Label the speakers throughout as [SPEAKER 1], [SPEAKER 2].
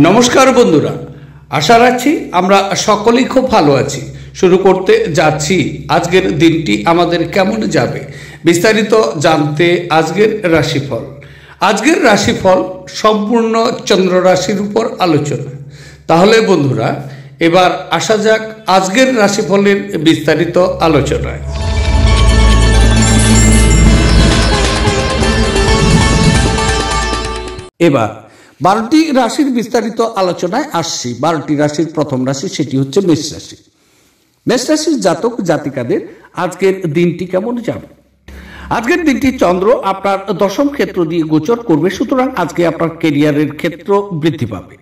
[SPEAKER 1] নমস্কার বন্ধুরা, আশা রাখছি আমরা সকলেই খুব ভালো আছি। শুরু করতে যাচ্ছি আজকের দিনটি আমাদের কেমন যাবে বিস্তারিত জানতে আজকের রাশিফল। আজকের রাশিফল সম্পূর্ণ চন্দ্র রাশির উপর আলোচনা। তাহলে বন্ধুরা, এবার আসা যাক আজকের রাশিফলের বিস্তারিত আলোচনায়। এবার 12টি রাশির বিস্তারিত আলোচনায় আসছি। 12টি রাশির প্রথম রাশি, সেটি হচ্ছে মেষ রাশি। মেষ রাশির জাতক জাতিকাদের আজকের দিনটি কেমন যাবে? আজকের দিনটি চন্দ্র আপনার দশম ক্ষেত্র দিয়ে গোচর করবে, সুতরাং আজকে আপনার ক্যারিয়ারের ক্ষেত্র বৃদ্ধি পাবে।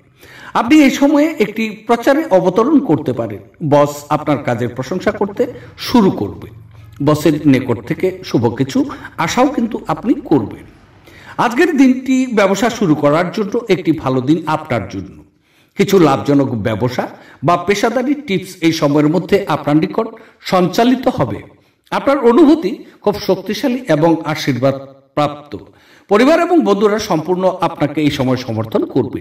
[SPEAKER 1] আপনি এই সময়ে একটি প্রচারে অবতরণ করতে পারেন। বস আপনার কাজের প্রশংসা করতে শুরু করবে। বসের নিকট থেকে শুভ কিছু আশাও কিন্তু আপনি করবেন। আজকের দিনটি ব্যবসা শুরু করার জন্য একটি ভালো দিন আপনার জন্য। কিছু লাভজনক ব্যবসা বা পেশাদারি টিপস এই সময়ের মধ্যে আপনার নিকট সঞ্চালিত হবে। আপনার অনুভূতি খুব শক্তিশালী এবং আশীর্বাদ প্রাপ্ত। পরিবার এবং বন্ধুরা সম্পূর্ণ আপনাকে এই সময় সমর্থন করবে।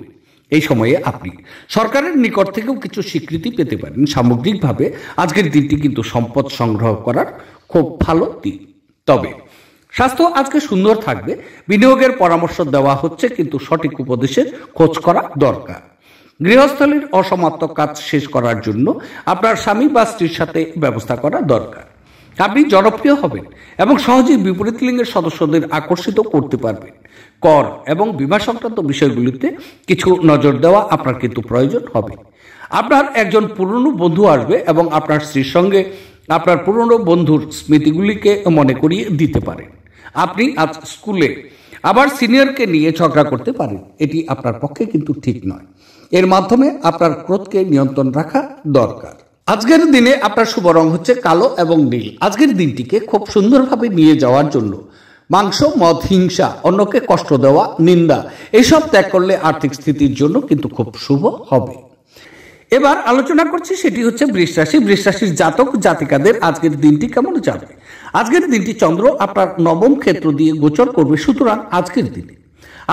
[SPEAKER 1] এই সময়ে আপনি সরকারের নিকট থেকেও কিছু স্বীকৃতি পেতে পারেন। সামগ্রিকভাবে আজকের দিনটি কিন্তু সম্পদ সংগ্রহ করার খুব ভালো দিন। তবে স্বাস্থ্য আজকে সুন্দর থাকবে। বিনিয়োগের পরামর্শ দেওয়া হচ্ছে, কিন্তু সঠিক উপদেশের খোঁজ করা দরকার। গৃহস্থলীর অসমাপ্ত কাজ শেষ করার জন্য আপনার স্বামী বা স্ত্রীর সাথে ব্যবস্থা করা দরকার। আপনি জনপ্রিয় হবেন এবং সহজেই বিপরীত লিঙ্গের সদস্যদের আকর্ষিত করতে পারবেন। কর এবং বিমা সংক্রান্ত বিষয়গুলিতে কিছু নজর দেওয়া আপনার কিন্তু প্রয়োজন হবে। আপনার একজন পুরনো বন্ধু আসবে এবং আপনার স্ত্রীর সঙ্গে আপনার পুরনো বন্ধুর স্মৃতিগুলিকে মনে করিয়ে দিতে পারেন। আপনি আজ স্কুলে আবার সিনিয়রকে নিয়ে ঝগড়া করতে পারেন। এটি আপনার পক্ষে কিন্তু ঠিক নয়। এর মাধ্যমে আপনার ক্রোধকে নিয়ন্ত্রণ রাখা দরকার। আজকের দিনে আপনার শুভ রং হচ্ছে কালো এবং নীল। আজকের দিনটিকে খুব সুন্দরভাবে নিয়ে যাওয়ার জন্য মাংস, মদ, হিংসা, অন্যকে কষ্ট দেওয়া, নিন্দা এইসব ত্যাগ করলে আর্থিক স্থিতির জন্য কিন্তু খুব শুভ হবে। এবার আলোচনা করছি, সেটি হচ্ছে বৃষ রাশি। বৃষ রাশির জাতক জাতিকাদের আজকের দিনটি কেমন যাবে? আজকের দিনটি চন্দ্র আপনার নবম ক্ষেত্র দিয়ে গোচর করবে, সুতরাং আজকের দিনে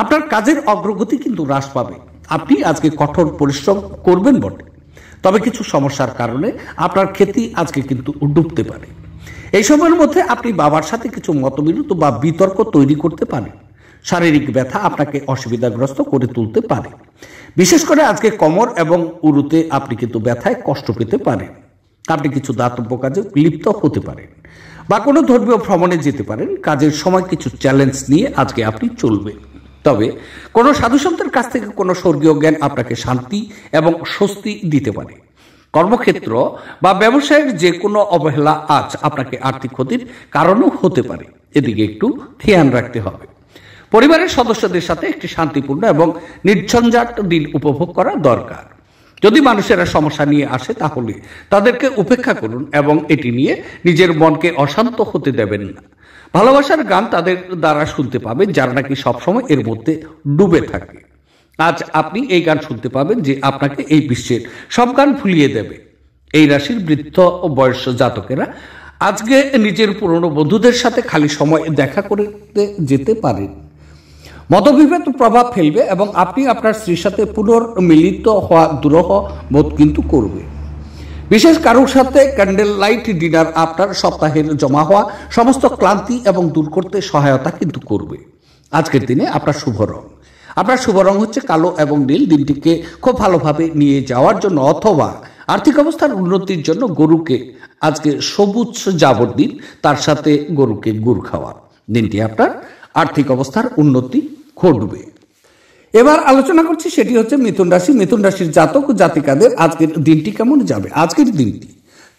[SPEAKER 1] আপনার কাজের অগ্রগতি কিন্তু হ্রাস পাবে। আপনি আজকে কঠোর পরিশ্রম করবেন বটে, তবে কিছু সমস্যার কারণে আপনার খ্যাতি আজকে কিন্তু ডুবতে পারে। এই সময়ের মধ্যে আপনি বাবার সাথে কিছু মতবিরোধ বা বিতর্ক তৈরি করতে পারেন। শারীরিক ব্যথা আপনাকে অসুবিধাগ্রস্ত করে তুলতে পারে। বিশেষ করে আজকে কোমর এবং উরুতে আপনি কিন্তু ব্যথায় কষ্ট পেতে পারেন। আপনি কিছু দাতব্য কাজে লিপ্ত হতে পারেন বা কোনো ধর্মীয় ভ্রমণে যেতে পারেন। কাজের সময় কিছু চ্যালেঞ্জ নিয়ে আজকে আপনি চলবেন। তবে কোনো সাধুসন্তের কাছ থেকে কোনো স্বর্গীয় জ্ঞান আপনাকে শান্তি এবং স্বস্তি দিতে পারে। কর্মক্ষেত্র বা ব্যবসায়ের যে কোনো অবহেলা আজ আপনাকে আর্থিক ক্ষতির কারণও হতে পারে। এদিকে একটু খেয়াল রাখতে হবে। পরিবারের সদস্যদের সাথে একটি শান্তিপূর্ণ এবং নির্ঝঞ্ঝাট দিন উপভোগ করা দরকার। যদি মানুষেরা সমস্যা নিয়ে আসে তাহলে তাদেরকে উপেক্ষা করুন এবং এটি নিয়ে নিজের মনকে অশান্ত হতে দেবেন না। ভালোবাসার গান তাদের দ্বারা শুনতে পাবেন যারা নাকি সবসময় এর মধ্যে ডুবে থাকে। আজ আপনি এই গান শুনতে পাবেন যে আপনাকে এই বিশ্বের সব গান ভুলিয়ে দেবে। এই রাশির বৃদ্ধ ও বয়স্ক জাতকেরা আজকে নিজের পুরনো বন্ধুদের সাথে খালি সময় দেখা করতে যেতে পারেন। মতবিভেদ প্রভাব ফেলবে এবং আপনি আপনার স্ত্রীর সাথে পুনর্মিলিত হওয়া দুরূহ বোধ কিন্তু করবে। বিশেষ কারোর সাথে ক্যান্ডেল লাইট ডিনার আপনার সপ্তাহের জমা হওয়া সমস্ত ক্লান্তি এবং দূর করতে সহায়তা কিন্তু করবে। আজকের দিনে আপনার শুভ রং হচ্ছে কালো এবং নীল। দিনটিকে খুব ভালোভাবে নিয়ে যাওয়ার জন্য অথবা আর্থিক অবস্থার উন্নতির জন্য গরুকে আজকে সবুজ জাবর দিন, তার সাথে গরুকে গুড় খাওয়া। দিনটি আপনার আর্থিক অবস্থার উন্নতি ঘটবে। এবার আলোচনা করছি, সেটি হচ্ছে মিথুন রাশি। মিথুন রাশির জাতক জাতিকাদের আজকের দিনটি কেমন যাবে? আজকের দিনটি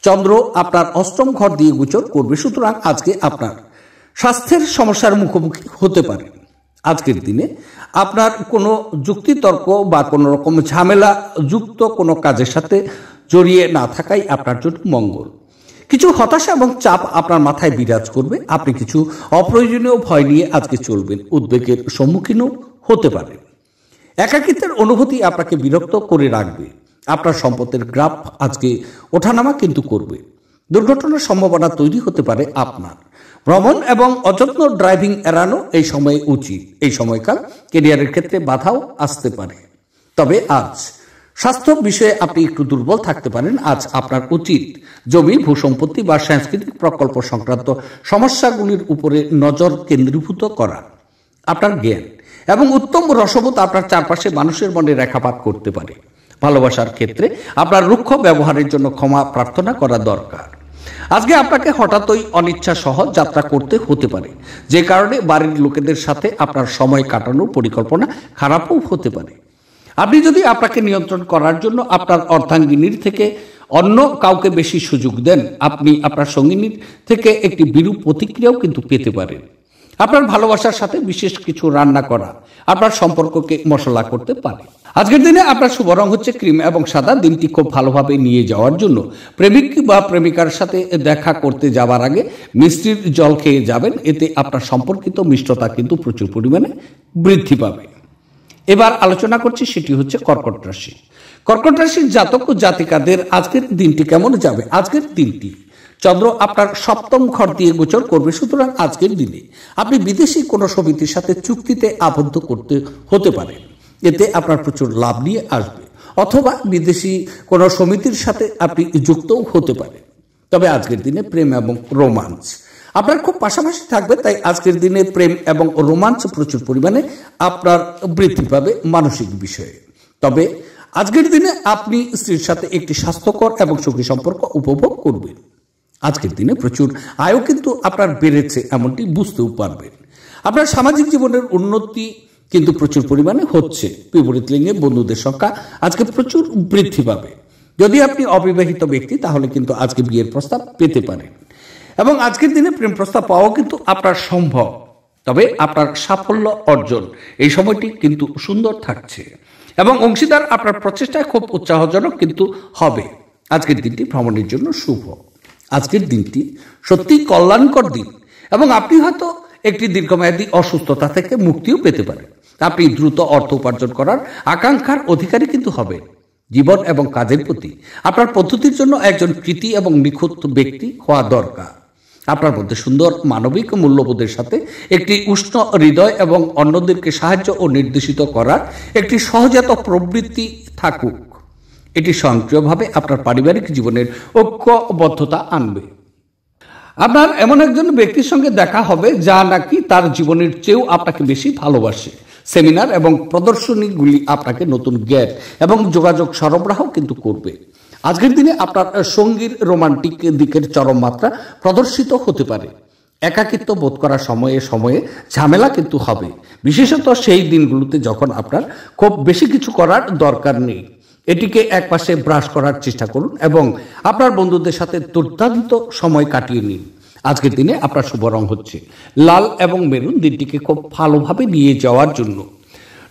[SPEAKER 1] চন্দ্র আপনার অষ্টম ঘর দিয়ে গোচর করবে, সুতরাং আজকে আপনার স্বাস্থ্যের সমস্যার মুখোমুখি হতে পারে। আজকের দিনে আপনার কোনো যুক্তিতর্ক বা কোনো রকম ঝামেলা যুক্ত কোনো কাজের সাথে জড়িয়ে না থাকাই আপনার জন্য মঙ্গল। কিছু হতাশা এবং চাপ আপনার মাথায় বিরাজ করবে। আপনি কিছু অপ্রয়োজনীয় ভয় নিয়ে আজকে চলবেন। উদ্বেগের সম্মুখীনও হতে পারে। একাকিত্বের অনুভূতি আপনাকে বিরক্ত করে রাখবে। আপনার সম্পদের গ্রাফ আজকে ওঠানামা কিন্তু করবে। দুর্ঘটনার সম্ভাবনা তৈরি হতে পারে আপনার। ভ্রমণ এবং অযত্ন ড্রাইভিং এড়ানো এই সময়ে উচিত। এই সময়কাল ক্যারিয়ারের ক্ষেত্রে বাধাও আসতে পারে। তবে আজ স্বাস্থ্য বিষয়ে আপনি একটু দুর্বল থাকতে পারেন। আজ আপনার উচিত জমি, ভূসম্পত্তি বা সাংস্কৃতিক প্রকল্প সংক্রান্ত সমস্যাগুলির উপরে নজর কেন্দ্রীভূত করা। আপনার জ্ঞান এবং উত্তম রসবোধ আপনার চারপাশে মানুষের মনে রেখাপাত করতে পারে। ভালোবাসার ক্ষেত্রে আপনার রুক্ষ ব্যবহারের জন্য ক্ষমা প্রার্থনা করা দরকার। আজকে আপনাকে হঠাৎই অনিচ্ছা সহ যাত্রা করতে হতে পারে, যে কারণে বাড়ির লোকেদের সাথে আপনার সময় কাটানোর পরিকল্পনা খারাপও হতে পারে। আপনি যদি আপনাকে নিয়ন্ত্রণ করার জন্য আপনার অর্ধাঙ্গিনীর থেকে অন্য কাউকে বেশি সুযোগ দেন, আপনি আপনার সঙ্গিনীর থেকে একটি বিরূপ প্রতিক্রিয়াও কিন্তু পেতে পারেন। আপনার ভালোবাসার সাথে বিশেষ কিছু রান্না করা আপনার সম্পর্ককে মশলা করতে পারে। আজকের দিনে আপনার শুভ রং হচ্ছে ক্রিম এবং সাদা। দিনটি খুব ভালোভাবে নিয়ে যাওয়ার জন্য প্রেমিক বা প্রেমিকার সাথে দেখা করতে যাওয়ার আগে মিষ্টির জল খেয়ে যাবেন। এতে আপনার সম্পর্কিত মিষ্টতা কিন্তু প্রচুর পরিমাণে বৃদ্ধি পাবে। এবার আলোচনা করছি, সেটি হচ্ছে কর্কট রাশি। কর্কট রাশির জাতক ও জাতিকাদের আজকের দিনটি কেমন যাবে? আজকের দিনটি চন্দ্র আপনার সপ্তম ঘর দিয়ে গোচর করবে। সুতরাং আজকের দিনে আপনি বিদেশি কোনো সমিতির সাথে চুক্তিতে আবদ্ধ করতে হতে পারে। এতে আপনার প্রচুর লাভ নিয়ে আসবে, অথবা বিদেশি কোনো সমিতির সাথে আপনি যুক্তও হতে পারেন। তবে আজকের দিনে প্রেম এবং রোমান্স আপনার খুব পাশাপাশি থাকবে। তাই আজকের দিনে প্রেম এবং রোমান্স প্রচুর পরিমাণে আপনার বৃদ্ধি পাবে মানসিক বিষয়ে। তবে আজকের দিনে আপনি স্ত্রীর সাথে একটি স্বাস্থ্যকর এবং সুখী সম্পর্ক উপভোগ করবেন। আজকের দিনে প্রচুর আয়ও কিন্তু আপনার বেড়েছে, এমনটি বুঝতেও পারবেন। আপনার সামাজিক জীবনের উন্নতি কিন্তু প্রচুর পরিমাণে হচ্ছে। বিপরীত লিঙ্গে বন্ধুদের সংখ্যা আজকে প্রচুর বৃদ্ধি পাবে। যদি আপনি অবিবাহিত ব্যক্তি, তাহলে কিন্তু আজকে বিয়ের প্রস্তাব পেতে পারেন এবং আজকের দিনে প্রেম প্রস্তাব পাওয়া কিন্তু আপনার সম্ভব। তবে আপনার সাফল্য অর্জন এই সময়টি কিন্তু সুন্দর থাকছে এবং অংশীদার আপনার প্রচেষ্টায় খুব উৎসাহজনক কিন্তু হবে। আজকের দিনটি ভ্রমণের জন্য শুভ। আজকের দিনটি সত্যি কল্যাণকর দিন এবং আপনি হয়তো একটি দীর্ঘমেয়াদী অসুস্থতা থেকে মুক্তিও পেতে পারেন। আপনি দ্রুত অর্থ উপার্জন করার আকাঙ্ক্ষার অধিকারী কিন্তু হবেন। জীবন এবং কাজের প্রতি আপনার পদ্ধতির জন্য একজন কৃতী এবং নিখুঁত ব্যক্তি হওয়া দরকার। আপনার মধ্যে সুন্দর মানবিক মূল্যবোধের সাথে একটি উষ্ণ হৃদয় এবং অন্যদেরকে সাহায্য ও নির্দেশিত করার একটি সহজাত প্রবৃত্তি থাকুক। এটি স্বয়ংক্রিয়ভাবে আপনার পারিবারিক জীবনের ঐক্যবদ্ধতা আনবে। আপনার এমন একজন ব্যক্তির সঙ্গে দেখা হবে যা নাকি তার জীবনের চেয়েও আপনাকে বেশি ভালোবাসে। সেমিনার এবং প্রদর্শনীগুলি আপনাকে নতুন জ্ঞান এবং যোগাযোগ সরবরাহ কিন্তু করবে। আজকের দিনে আপনার সঙ্গীর রোমান্টিক দিকের চরম মাত্রা প্রদর্শিত হতে পারে। একাকিত্ব বোধ করার সময়ে সময়ে ঝামেলা কিন্তু হবে, বিশেষত সেই দিনগুলোতে যখন আপনার খুব বেশি কিছু করার দরকার নেই। এটিকে একপাশে ব্রাশ করার চেষ্টা করুন এবং আপনার বন্ধুদের সাথে দুর্দান্ত সময় কাটিয়ে নিন। আজকের দিনে আপনার শুভ রং হচ্ছে লাল এবং মেরুন। দিনটিকে খুব ভালোভাবে নিয়ে যাওয়ার জন্য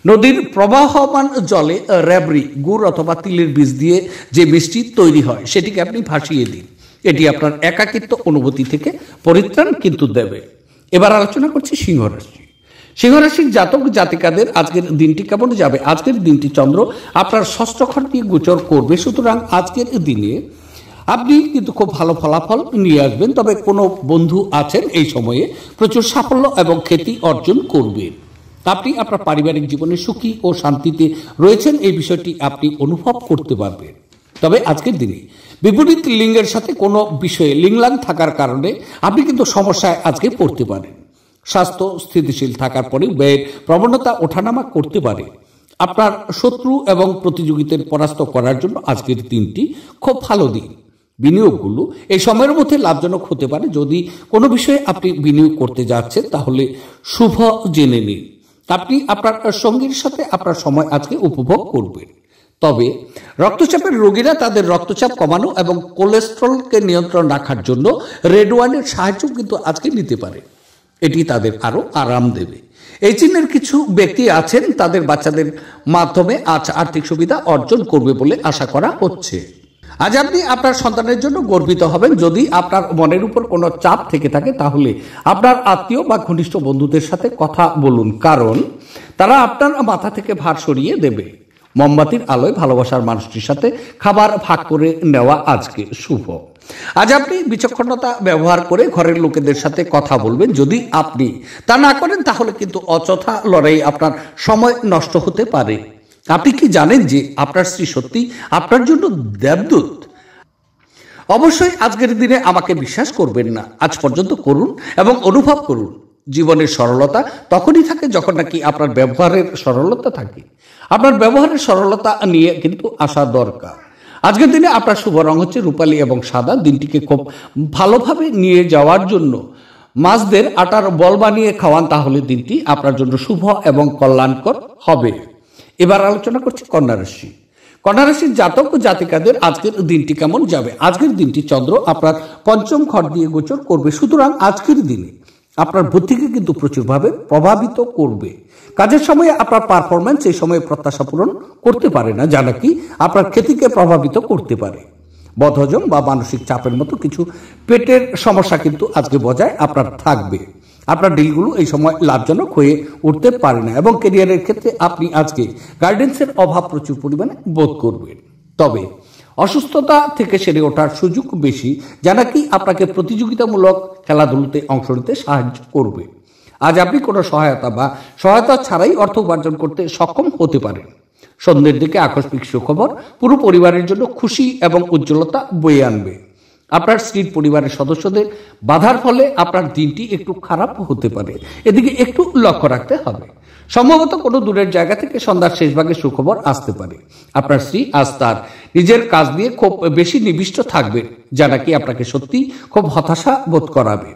[SPEAKER 1] নদীর প্রবাহমান জলে র্যাবরি, গুড় অথবা তিলের বীজ দিয়ে যে মিষ্টি তৈরি হয় সেটিকে আপনি ভাসিয়ে দিন। এটি আপনার একাকিত্ব অনুভূতি থেকে পরিত্রাণ কিন্তু দেবে। এবার আলোচনা করছি সিংহ রাশি। সিংহ রাশির জাতক জাতিকাদের আজকের দিনটি কেমন যাবে? আজকের দিনটি চন্দ্র আপনার ষষ্ঠ ঘর দিয়ে গোচর করবে। সুতরাং আজকের দিনে আপনি কিন্তু খুব ভালো ফলাফল নিয়ে আসবেন। তবে কোনো বন্ধু আছেন এই সময়ে প্রচুর সাফল্য এবং খ্যাতি অর্জন করবেন। আপনি আপনার পারিবারিক জীবনে সুখী ও শান্তিতে রয়েছেন, এই বিষয়টি আপনি অনুভব করতে পারবেন। তবে আজকের দিনে বিপরীত লিঙ্গের সাথে কোনো বিষয়ে লিংলাং থাকার কারণে আপনি কিন্তু সমস্যায় আজকে পড়তে পারেন। স্বাস্থ্য স্থিতিশীল থাকার পরে ব্যয়ের প্রবণতা ওঠানামা করতে পারে। আপনার শত্রু এবং প্রতিযোগিতার পরাস্ত করার জন্য আজকের দিনটি খুব ভালো দিন। বিনিয়োগগুলো এই সময়ের মধ্যে লাভজনক হতে পারে। যদি কোনো বিষয়ে আপনি বিনিয়োগ করতে যাচ্ছেন তাহলে শুভ জেনে নিন। আপনি আপনার সঙ্গীর সাথে আপনার সময় আজকে উপভোগ করবেন। তবে রক্তচাপের রোগীরা তাদের রক্তচাপ কমানো এবং কোলেস্টেরলকে নিয়ন্ত্রণ রাখার জন্য রেড ওয়াইনের সাহায্য কিন্তু আজকে নিতে পারে। এটি তাদের আরো আরাম দেবে। এই চিহ্নের কিছু ব্যক্তি আছেন, তাদের বাচ্চাদের মাধ্যমে আজ আর্থিক সুবিধা অর্জন করবে বলে আশা করা হচ্ছে। আজ আপনি আপনার সন্তানের জন্য গর্বিত হবেন। যদি আপনার মনের উপর কোনো চাপ থেকে থাকে তাহলে আপনার আত্মীয় বা ঘনিষ্ঠ বন্ধুদের সাথে কথা বলুন, কারণ তারা আপনার মাথা থেকে ভার সরিয়ে দেবে। মোমবাতির আলোয় ভালোবাসার মানুষটির সাথে খাবার ভাগ করে নেওয়া আজকে শুভ। আজ আপনি বিচক্ষণতা ব্যবহার করে ঘরের লোকেদের সাথে কথা বলবেন। যদি আপনি তা না করেন তাহলে কিন্তু অযথা লড়াই আপনার সময় নষ্ট হতে পারে। আপনি কি জানেন যে আপনার স্ত্রী সত্যি আপনার জন্য দেবদূত? অবশ্যই আজকের দিনে আমাকে বিশ্বাস করবেন না, আজ পর্যন্ত করুন এবং অনুভব করুন। জীবনের সরলতা তখনই থাকে যখন নাকি আপনার ব্যবহারের সরলতা থাকে। আপনার ব্যবহারের সরলতা নিয়ে কিন্তু আসা দরকার। আজকের দিনে আপনার শুভ রং হচ্ছে রূপালী এবং সাদা। দিনটিকে খুব ভালোভাবে নিয়ে যাওয়ার জন্য মাছদের আটার বল বানিয়ে খাওয়ান, তাহলে দিনটি আপনার জন্য শুভ এবং কল্যাণকর হবে। এবার আলোচনা করছি কন্যা রাশি। কন্যা রাশির জাতক ও জাতিকাদের আজকের দিনটি কেমন যাবে? আজকের দিনটি চন্দ্র আপনার পঞ্চম ঘর দিয়ে গোচর করবে, সুতরাং আজকের দিনে আপনার বুদ্ধিকে কিন্তু প্রচুরভাবে প্রভাবিত করবে। কাজের সময়ে আপনার পারফরমেন্স এই সময়ে প্রত্যাশা পূরণ করতে পারে না, যা নাকি আপনার খ্যাতিকে প্রভাবিত করতে পারে। বদহজম বা মানসিক চাপের মতো কিছু পেটের সমস্যা কিন্তু আজকে বজায় আপনার থাকবে। আপনার ডিলগুলো এই সময় লাভজনক হয়ে উঠতে পারে না এবং ক্যারিয়ারের ক্ষেত্রে আপনি আজকে গাইডেন্সের অভাব প্রচুর পরিমাণে বোধ করবেন। তবে অসুস্থতা থেকে সেরে ওঠার সুযোগ বেশি, যা নাকি আপনাকে প্রতিযোগিতামূলক খেলাধুলোতে অংশ নিতে সাহায্য করবে। আজ আপনি কোনো সহায়তা ছাড়াই অর্থ উপার্জন করতে সক্ষম হতে পারেন। সন্ধ্যের দিকে আকস্মিক সুখবর পুরো পরিবারের জন্য খুশি এবং উজ্জ্বলতা বয়ে আনবে। আপনার স্ত্রীর পরিবারের সদস্যদের বাধার ফলে আপনার দিনটি একটু খারাপ হতে পারে, এদিকে একটু লক্ষ্য রাখতে হবে। সম্ভবত কোনো দূরের জায়গা থেকে সন্ধ্যার শেষ ভাগে সুখবর আসতে পারে। আপনার স্ত্রী আজ তার নিজের কাজ নিয়ে খুব বেশি নিবিষ্ট থাকবে, যা নাকি আপনাকে সত্যি খুব হতাশা বোধ করাবে।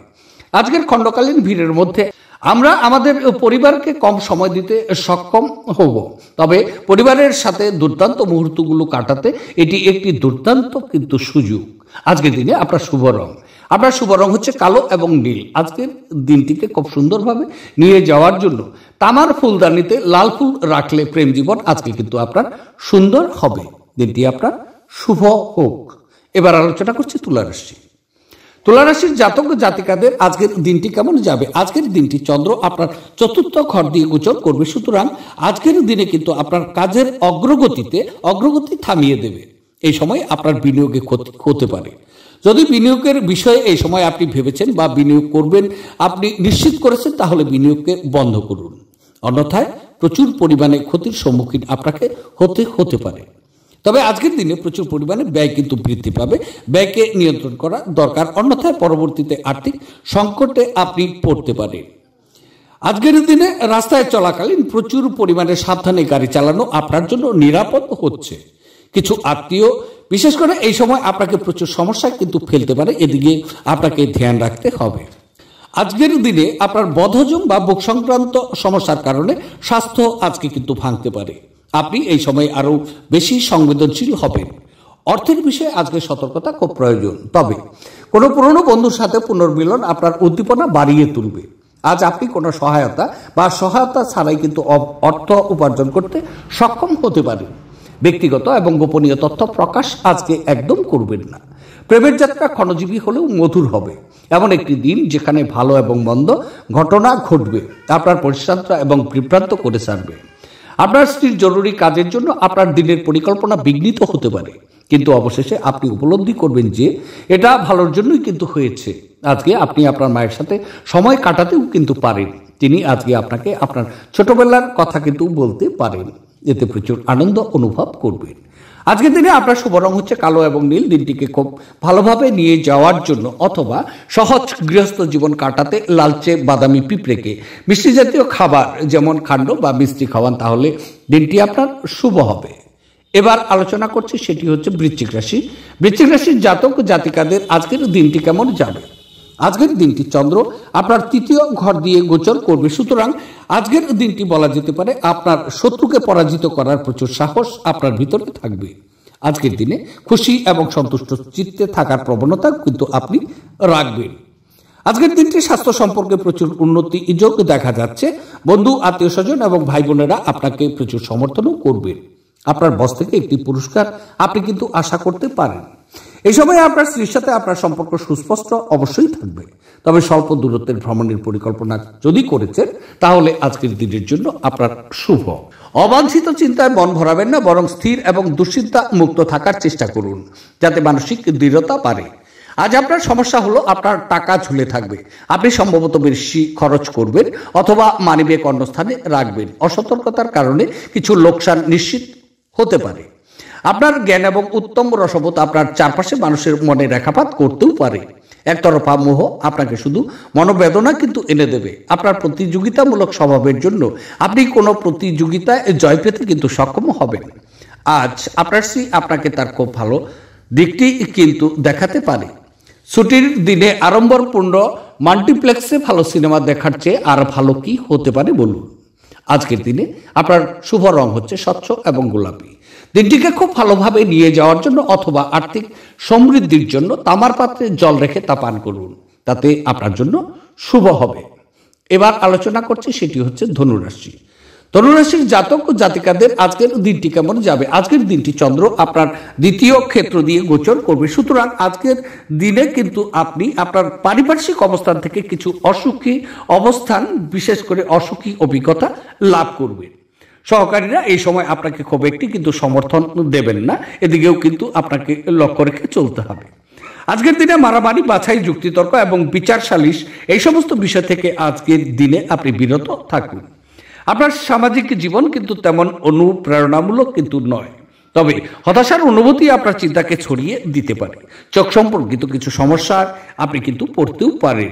[SPEAKER 1] আজকের খণ্ডকালীন ভিড়ের মধ্যে আমরা আমাদের পরিবারকে কম সময় দিতে সক্ষম হব, তবে পরিবারের সাথে দুর্দান্ত মুহূর্তগুলো কাটাতে এটি একটি দুর্দান্ত কিন্তু সুযোগ। আজকের দিনে আপনার শুভ রং হচ্ছে কালো এবং নীল। আজকের দিনটিকে খুব সুন্দরভাবে নিয়ে যাওয়ার জন্য তামার ফুলদানিতে লাল ফুল রাখলে প্রেম জীবন আজকে কিন্তু আপনার সুন্দর হবে। দিনটি আপনার শুভ হোক। এবার আলোচনা করছি তুলা রাশি। তুলা রাশির জাতক জাতিকাদের আজকের দিনটি কেমন যাবে? আজকের দিনটি চন্দ্র আপনার চতুর্থ ঘর দিয়ে গোচর করবে, সুতরাং আজকের দিনে কিন্তু আপনার কাজের অগ্রগতি থামিয়ে দেবে। এই সময় আপনার বিনিয়োগে ক্ষতি হতে পারে। যদি বিনিয়োগের বিষয়ে এই সময় আপনি ভেবেছেন বা বিনিয়োগ করবেন আপনি নিশ্চিত করেছেন, তাহলে বিনিয়োগকে বন্ধ করুন, অন্যথায় প্রচুর পরিমাণে ক্ষতির সম্মুখীন আপনাকে হতে পারে। তবে আজকের দিনে প্রচুর পরিমাণে ব্যয় কিন্তু বৃদ্ধি পাবে, ব্যয়কে নিয়ন্ত্রণ করা দরকার, অন্যথায় পরবর্তীতে আর্থিক সংকটে আপনি পড়তে পারেন। আজকের দিনে রাস্তায় চলাকালীন প্রচুর পরিমাণে সাবধানে গাড়ি চালানো আপনার জন্য নিরাপদ হচ্ছে। কিছু আত্মীয় বিশেষ করে এই সময় আপনাকে প্রচুর সমস্যায় কিন্তু ফেলতে পারে, এদিকে আপনাকে ধ্যান রাখতে হবে। আজকের দিনে আপনার বদহজম বা বুক সংক্রান্ত সমস্যার কারণে স্বাস্থ্য আজকে কিন্তু ভাঙতে পারে। আপনি এই সময় আরো বেশি সংবেদনশীল হবেন। অর্থের বিষয়ে আজকে সতর্কতা খুব প্রয়োজন, তবে কোনো পুরনো বন্ধুর সাথে পুনর্মিলন আপনার উদ্দীপনা বাড়িয়ে তুলবে। আজ আপনি কোনো সহায়তা ছাড়াই কিন্তু অর্থ উপার্জন করতে সক্ষম হতে পারেন। ব্যক্তিগত এবং গোপনীয় তথ্য প্রকাশ আজকে একদম করবেন না। প্রেমের যাত্রা ক্ষণজীবী হলেও মধুর হবে। এমন একটি দিন যেখানে ভালো এবং মন্দ ঘটনা ঘটবে, আপনার পরিশ্রান্ত এবং বিভ্রান্ত করে ছাড়বে। আপনার স্ত্রীর জরুরি কাজের জন্য আপনার দিনের পরিকল্পনা বিঘ্নিত হতে পারে, কিন্তু অবশেষে আপনি উপলব্ধি করবেন যে এটা ভালোর জন্যই কিন্তু হয়েছে। আজকে আপনি আপনার মায়ের সাথে সময় কাটাতেও কিন্তু পারেন। তিনি আজকে আপনাকে আপনার ছোটবেলার কথা কিন্তু বলতে পারেন, এতে প্রচুর আনন্দ অনুভব করবেন। আজকের দিনে আপনার শুভ রং হচ্ছে কালো এবং নীল। দিনটিকে খুব ভালোভাবে নিয়ে যাওয়ার জন্য অথবা সহজ গৃহস্থ জীবন কাটাতে লালচে বাদামি পিঁপড়েকে মিষ্টি জাতীয় খাবার যেমন খান্ড বা মিষ্টি খাওয়ান, তাহলে দিনটি আপনার শুভ হবে। এবার আলোচনা করছি, সেটি হচ্ছে বৃশ্চিক রাশি। বৃশ্চিক রাশির জাতক জাতিকাদের আজকের দিনটি কেমন যাবে? আজকের দিনটি চন্দ্র আপনার তৃতীয় ঘর দিয়ে গোচর করবে, সুতরাং আজকের দিনটি বলা যেতে পারে আপনার শত্রুকে পরাজিত করার প্রচুর সাহস আপনার ভিতরে থাকবে। আজকের দিনে খুশি এবং সন্তুষ্ট চিত্তে থাকার প্রবণতা কিন্তু আপনি রাখবেন। আজকের দিনটি স্বাস্থ্য সম্পর্কে প্রচুর উন্নতি যোগ দেখা যাচ্ছে। বন্ধু, আত্মীয় স্বজন এবং ভাই বোনেরা আপনাকে প্রচুর সমর্থনও করবেন। আপনার বস থেকে একটি পুরস্কার আপনি কিন্তু আশা করতে পারেন। এই সময় আপনার স্ত্রীর সাথে আপনার সম্পর্ক সুস্পষ্ট অবশ্যই থাকবে, তবে স্বল্প দূরত্বের ভ্রমণের পরিকল্পনা যদি করেছেন তাহলে আজকের দিনের জন্য আপনার শুভ। অবাঞ্ছিত চিন্তায় মন ভরাবেন না, বরং স্থির এবং দুশ্চিন্তা মুক্ত থাকার চেষ্টা করুন, যাতে মানসিক দৃঢ়তা বাড়ে। আজ আপনার সমস্যা হলো আপনার টাকা ঝুলে থাকবে, আপনি সম্ভবত বেশি খরচ করবেন অথবা মানিব্যাগ অন্য স্থানে রাখবেন। অসতর্কতার কারণে কিছু লোকসান নিশ্চিত হতে পারে। আপনার জ্ঞান এবং উত্তম রসবোধ আপনার চারপাশে মানুষের মনে রেখাপাত করতেও পারে। একতরফা মোহ আপনাকে শুধু মনোবেদনা কিন্তু এনে দেবে। আপনার প্রতিযোগিতামূলক স্বভাবের জন্য আপনি কোনো প্রতিযোগিতায় জয় পেতে কিন্তু সক্ষম হবেন। আজ আপনার স্ত্রী আপনাকে তার খুব ভালো দিকটি কিন্তু দেখাতে পারে। ছুটির দিনে আড়ম্বরপূর্ণ মাল্টিপ্লেক্সে ভালো সিনেমা দেখার চেয়ে আর ভালো কি হতে পারে বলুন। আজকের দিনে আপনার শুভ রং হচ্ছে স্বচ্ছ এবং গোলাপি। দিনটিকে খুব ভালোভাবে নিয়ে যাওয়ার জন্য অথবা আর্থিক সমৃদ্ধির জন্য তামার পাত্রে জল রেখে তা পান করুন, তাতে আপনার জন্য শুভ হবে। এবার আলোচনা করছি, সেটি হচ্ছে ধনুরাশি। ধনুরাশির জাতক ও জাতিকাদের আজকের দিনটি কেমন যাবে। আজকের দিনটি চন্দ্র আপনার দ্বিতীয় ক্ষেত্র দিয়ে গোচর করবে, সুতরাং আজকের দিনে কিন্তু আপনি আপনার পারিপার্শ্বিক অবস্থান থেকে কিছু অসুখী অবস্থান, বিশেষ করে অসুখী অভিজ্ঞতা লাভ করবেন। সহকারীরা এই সময় আপনাকে খুব একটি কিন্তু সমর্থন দেবেন না, এদিকেও কিন্তু আপনাকে লক্ষ্য রেখে চলতে হবে। আজকের দিনে মারামারি, বাছাই, যুক্তিতর্ক এবং বিচার সালিশ এই সমস্ত বিষয় থেকে আজকের দিনে আপনি বিরত থাকুন। আপনার সামাজিক জীবন কিন্তু তেমন অনুপ্রেরণামূলক কিন্তু নয়, তবে হতাশার অনুভূতি আপনার চিন্তাকে ছড়িয়ে দিতে পারে। চোখ সম্পর্কিত কিছু সমস্যার আপনি কিন্তু পড়তেও পারেন।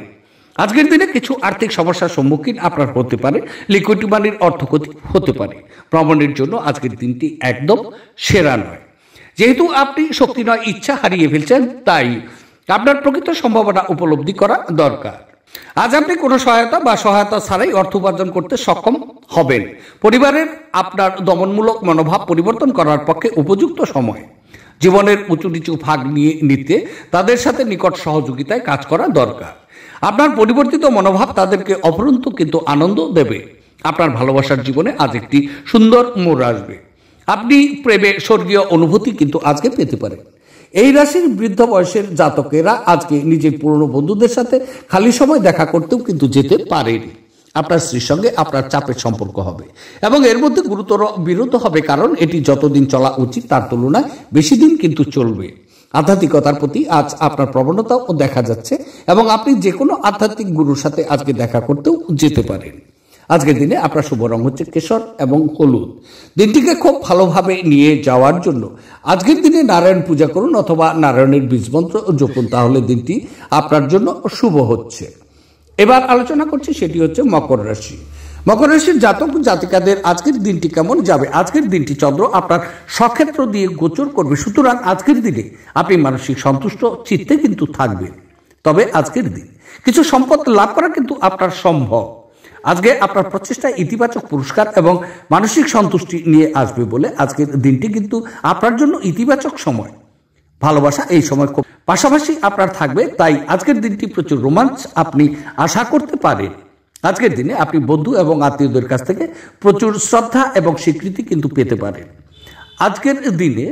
[SPEAKER 1] আজকের দিনে কিছু আর্থিক সমস্যার সম্মুখীন আপনার হতে পারে, লিকুইডিটি মানির অর্থক্ষতি হতে পারে। ভ্রমণের জন্য আজকের দিনটি একদম সেরা নয়। যেহেতু আপনি শক্তি নয় ইচ্ছা হারিয়ে ফেলছেন, তাই আপনার প্রকৃত সম্ভাবনা উপলব্ধি করা দরকার। আজ আপনি কোনো সহায়তা ছাড়াই অর্থ উপার্জন করতে সক্ষম হবেন। পরিবারের আপনার দমনমূলক মনোভাব পরিবর্তন করার পক্ষে উপযুক্ত সময়। জীবনের উঁচু নিচু ভাগ নিয়ে নিতে তাদের সাথে নিকট সহযোগিতায় কাজ করা দরকার। আপনার পরিবর্তিত মনোভাব তাদেরকে অপরন্ত কিন্তু আনন্দ দেবে। আপনার ভালোবাসার জীবনে আজ একটি সুন্দর মোড় আসবে। আপনি প্রেমে স্বর্গীয় অনুভূতি কিন্তু আজকে পেতে পারেন। এই রাশির বৃদ্ধ বয়সের জাতকেরা আজকে নিজের পুরনো বন্ধুদের সাথে খালি সময় দেখা করতেও কিন্তু যেতে পারেন। আপনার স্ত্রীর সঙ্গে আপনার চাপের সম্পর্ক হবে এবং এর মধ্যে গুরুতর বিরোধ হবে, কারণ এটি যতদিন চলা উচিত তার তুলনায় বেশি দিন কিন্তু চলবে। আধ্যাত্মিকতার প্রতি আজ আপনার প্রবণতাও দেখা যাচ্ছে এবং আপনি যে কোনো আধ্যাত্মিক গুরুর সাথে আজকে দেখা করতেও যেতে পারেন। আজকের দিনে আপনার শুভ রং হচ্ছে কেশর এবং হলুদ। দিনটিকে খুব ভালোভাবে নিয়ে যাওয়ার জন্য আজকের দিনে নারায়ণ পূজা করুন অথবা নারায়ণের বীজমন্ত্র জপুন, তাহলে দিনটি আপনার জন্য শুভ হচ্ছে। এবার আলোচনা করছি, সেটি হচ্ছে মকর রাশি। মকর রাশির জাতক জাতিকাদের আজকের দিনটি কেমন যাবে। আজকের দিনটি চন্দ্র আপনার স্বক্ষেত্র দিয়ে গোচর করবে, সুতরাং আজকের দিনে আপনি মানসিক সন্তুষ্ট চিত্তে কিন্তু থাকবেন। তবে আজকের দিন কিছু সম্পদ লাভ করা কিন্তু আপনার সম্ভব। আজকে আপনার প্রচেষ্টা ইতিবাচক পুরস্কার এবং মানসিক সন্তুষ্টি নিয়ে আসবে বলে আজকের দিনটি কিন্তু আপনার জন্য ইতিবাচক সময়। ভালোবাসা এই সময় পাশাপাশি আপনার থাকবে, তাই আজকের দিনটি প্রচুর রোমাঞ্চ আপনি আশা করতে পারেন। আজকের দিনে আপনি বন্ধু এবং আত্মীয়দের কাছ থেকে প্রচুর শ্রদ্ধা এবং স্বীকৃতি কিন্তু পেতে পারেন। আজকের দিনে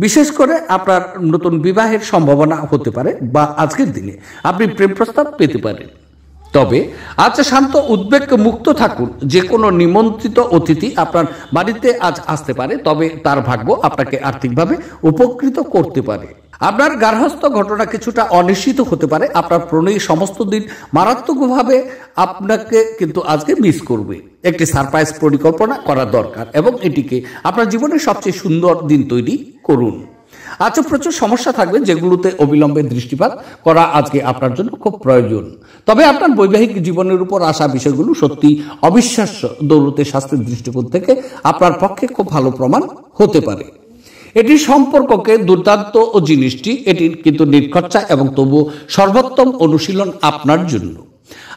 [SPEAKER 1] বিশেষ করে আপনার নতুন বিবাহের সম্ভাবনা হতে পারে বা আজকের দিনে আপনি প্রেম প্রস্তাব পেতে পারেন। তবে আজ শান্ত উদ্বেগ মুক্ত থাকুন। যে কোনো নিমন্ত্রিত অতিথি আপনার বাড়িতে আজ আসতে পারে, তবে তার ভাগ্য আপনাকে আর্থিকভাবে উপকৃত করতে পারে। আপনার গার্হস্থ ঘটনা কিছুটা অনিশ্চিত হতে পারে। আপনার প্রণয়ী সমস্ত দিন মারাত্মকভাবে আপনাকে কিন্তু আজকে মিস করবে। একটি সারপ্রাইজ পরিকল্পনা করা দরকার এবং এটিকে আপনার জীবনের সবচেয়ে সুন্দর দিন তৈরি করুন। আজ প্রচুর সমস্যা থাকবে, যেগুলোতে অবিলম্বে দৃষ্টিপাত করা আজকে আপনার জন্য খুব প্রয়োজন। তবে আপনার বৈবাহিক জীবনের উপর আসা বিষয়গুলো সত্যি অবিশ্বাস্য। দৌলতে শাস্ত্রের দৃষ্টিকোণ থেকে আপনার পক্ষে খুব ভালো প্রমাণ হতে পারে। এটি সম্পর্ককে দুর্দান্ত ও জিনিসটি, এটি কিন্তু নির্খরচা এবং তবু সর্বোত্তম অনুশীলন আপনার জন্য।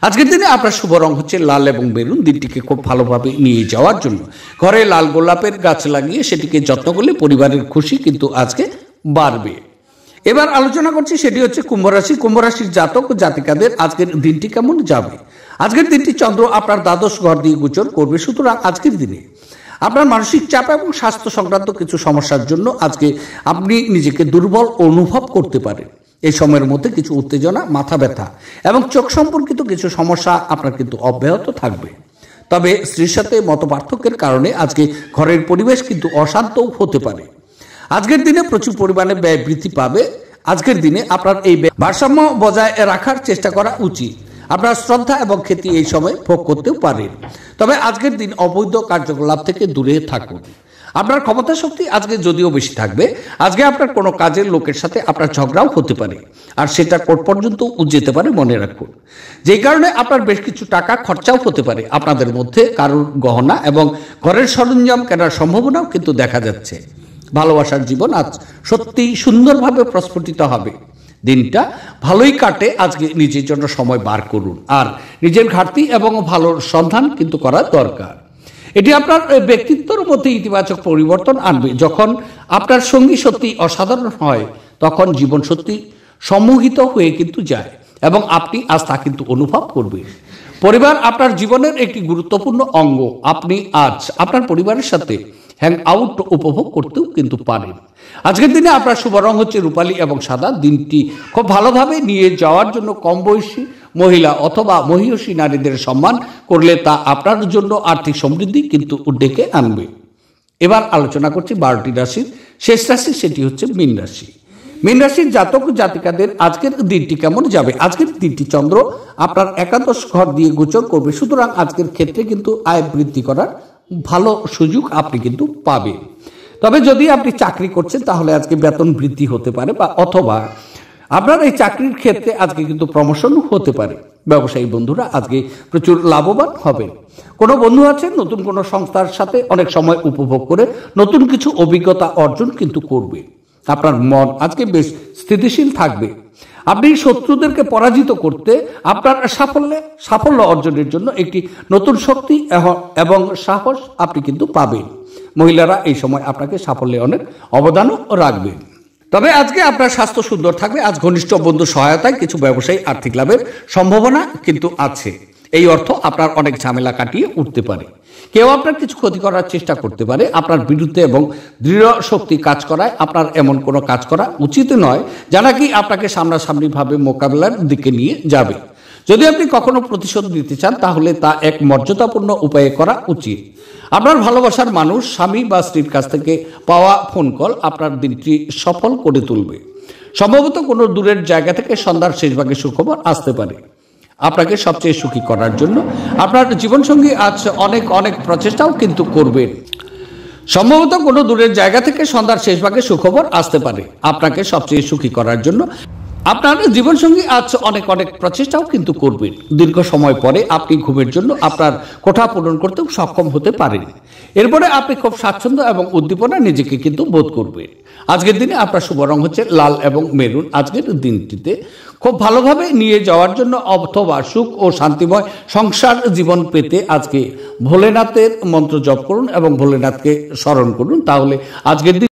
[SPEAKER 1] আজকের দিনে আপনার শুভ রং হচ্ছে লাল এবং মেরুন। দিনটিকে খুব ভালোভাবে নিয়ে যাওয়ার জন্য ঘরে লাল গোলাপের গাছ লাগিয়ে সেটিকে যত্ন করলে পরিবারের খুশি কিন্তু আজকে বাড়বে। এবার আলোচনা করছি, সেটি হচ্ছে কুম্ভ রাশি। কুম্ভ রাশির জাতক ও জাতিকাদের আজকের দিনটি কেমন যাবে। আজকের দিনটি চন্দ্র আপনার দ্বাদশ ঘর দিয়ে গোচর করবে, সুতরাং আজকের দিনে আপনার মানসিক চাপ এবং স্বাস্থ্য সংক্রান্ত কিছু সমস্যার জন্য আজকে আপনি নিজেকে দুর্বল অনুভব করতে পারেন। এই সময়ের মধ্যে কিছু উত্তেজনা, মাথা ব্যথা এবং চোখ সম্পর্কিত কিছু সমস্যা আপনার কিন্তু অব্যাহত থাকবে। তবে স্ত্রীর সাথে মতপার্থক্যের কারণে আজকে ঘরের পরিবেশ কিন্তু অশান্তও হতে পারে। আজকের দিনে প্রচুর পরিমাণে ব্যয় বৃদ্ধি পাবে। আজকের দিনে আপনার এই ভারসাম্য বজায় রাখার চেষ্টা করা উচিত। আপনার শ্রদ্ধা এবং খ্যাতি এই সময় ভোগ করতেও পারেন। তবে আজকের দিন অবৈধ কার্যকলাপ থেকে দূরে থাকুন। আপনার ক্ষমতা শক্তি আজকে যদিও বেশি থাকবে, আজকে আপনার কোনো কাজের লোকের সাথে আপনার ঝগড়াও হতে পারে, আর সেটা কোর্ট পর্যন্ত যেতে পারে, মনে রাখুন। যেই কারণে আপনার বেশ কিছু টাকা খরচাও হতে পারে। আপনাদের মধ্যে কারোর গহনা এবং ঘরের সরঞ্জাম কেনার সম্ভাবনাও কিন্তু দেখা যাচ্ছে। ভালোবাসার জীবন আজ সত্যিই সুন্দরভাবে প্রস্ফুটিত হবে। দিনটা ভালোই কাটে। আজকে নিজের জন্য সময় বার করুন, আর নিজের ঘাটতি এবং ভালোর সন্ধান কিন্তু করা দরকার। এটি আপনার ব্যক্তিত্বের মধ্যে ইতিবাচক পরিবর্তন আনবে। যখন আপনার সঙ্গী সত্যি অসাধারণ হয়, তখন জীবন সত্যি সম্মোহিত হয়ে কিন্তু যায়, এবং আপনি আজ তা কিন্তু অনুভব করবেন। পরিবার আপনার জীবনের একটি গুরুত্বপূর্ণ অঙ্গ। আপনি আজ আপনার পরিবারের সাথে হ্যাং আউট উপভোগ করতেও কিন্তু পারেন। আজকের দিনে আপনার শুভ রং হচ্ছে রূপালী এবং সাদা। দিনটি খুব ভালোভাবে নিয়ে যাওয়ার জন্য কম বয়সী মহিলা অথবা মহিষী নারীদের সম্মান করলে তা আপনার জন্য আর্থিক সমৃদ্ধি কিন্তু ডেকে আনবে। এবার আলোচনা করছি 12টি রাশির শেষ রাশি, সেটি হচ্ছে মীন রাশি। মীন রাশির জাতক জাতিকাদের আজকের দিনটি কেমন যাবে? আজকের দিনটি চন্দ্র আপনার একাদশ ঘর দিয়ে গোচর করবে, সুতরাং আজকের ক্ষেত্রে কিন্তু আয় বৃদ্ধি করার ভালো সুযোগ আপনি কিন্তু পাবেন। তবে যদি আপনি চাকরি করছেন, তাহলে আজকে বেতন বৃদ্ধি হতে পারে, বা অথবা আপনার এই চাকরির ক্ষেত্রে আজকে কিন্তু প্রমোশন হতে পারে। ব্যবসায়ী বন্ধুরা আজকে প্রচুর লাভবান হবেন। কোনো বন্ধু আছেন নতুন কোনো সংস্থার সাথে অনেক সময় উপভোগ করে নতুন কিছু অভিজ্ঞতা অর্জন কিন্তু করবে। আপনার মন আজকে বেশ স্থিতিশীল থাকবে। আপনি শত্রুদেরকে পরাজিত করতে আপনার সাফল্য অর্জনের জন্য একটি নতুন শক্তি এবং সাহস আপনি কিন্তু পাবেন। মহিলারা এই সময় আপনাকে সাফল্যে অনেক অবদানও রাখবেন। তবে আজকে আপনার স্বাস্থ্য সুন্দর থাকবে। আজ ঘনিষ্ঠ বন্ধু সহায়তায় কিছু ব্যবসায়ী আর্থিক লাভের সম্ভাবনা কিন্তু আছে। এই অর্থ আপনার অনেক ঝামেলা কাটিয়ে উঠতে পারে। কেউ আপনার কিছু ক্ষতি করার চেষ্টা করতে পারে আপনার বিরুদ্ধে, এবং দৃঢ় শক্তি কাজ করায় আপনার এমন কোনো কাজ করা উচিত নয় যা নাকি আপনাকে সামনাসামনিভাবে মোকাবেলার দিকে নিয়ে যাবে। যদি আপনি কখনো প্রতিশোধ নিতে চান, তাহলে তা এক মর্যাদাপূর্ণ উপায়ে করা উচিত। আপনার ভালোবাসার মানুষ, স্বামী বা স্ত্রীর কাছ থেকে পাওয়া ফোন কল আপনার দিনটি সফল করে তুলবে। সম্ভবত কোনো দূরের জায়গা থেকে সন্ধ্যার শেষ ভাগে সুখবর আসতে পারে। আপনাকে সবচেয়ে সুখী করার জন্য আপনার জীবনসঙ্গী আজ অনেক প্রচেষ্টাও কিন্তু করবেন। সম্ভবত কোনো দূরের জায়গা থেকে সন্ধ্যার শেষ ভাগে সুখবর আসতে পারে। আপনাকে সবচেয়ে সুখী করার জন্য আপনার জীবনসঙ্গী আজ অনেক প্রচেষ্টাও কিন্তু করবেন। দীর্ঘ সময় পরে আপনি ঘুমের জন্য আপনার কোঠা পূরণ করতেও সক্ষম হতে পারেন। এরপরে আপনি খুব স্বাচ্ছন্দ্য এবং উদ্দীপনা নিজেকে কিন্তু বোধ করবেন। আজকের দিনে আপনার শুভ রং হচ্ছে লাল এবং মেরুন। আজকের দিনটিতে খুব ভালোভাবে নিয়ে যাওয়ার জন্য অথবা সুখ ও শান্তিময় সংসার জীবন পেতে আজকে ভোলেনাথের মন্ত্র জপ করুন এবং ভোলেনাথকে স্মরণ করুন। তাহলে আজকের দিন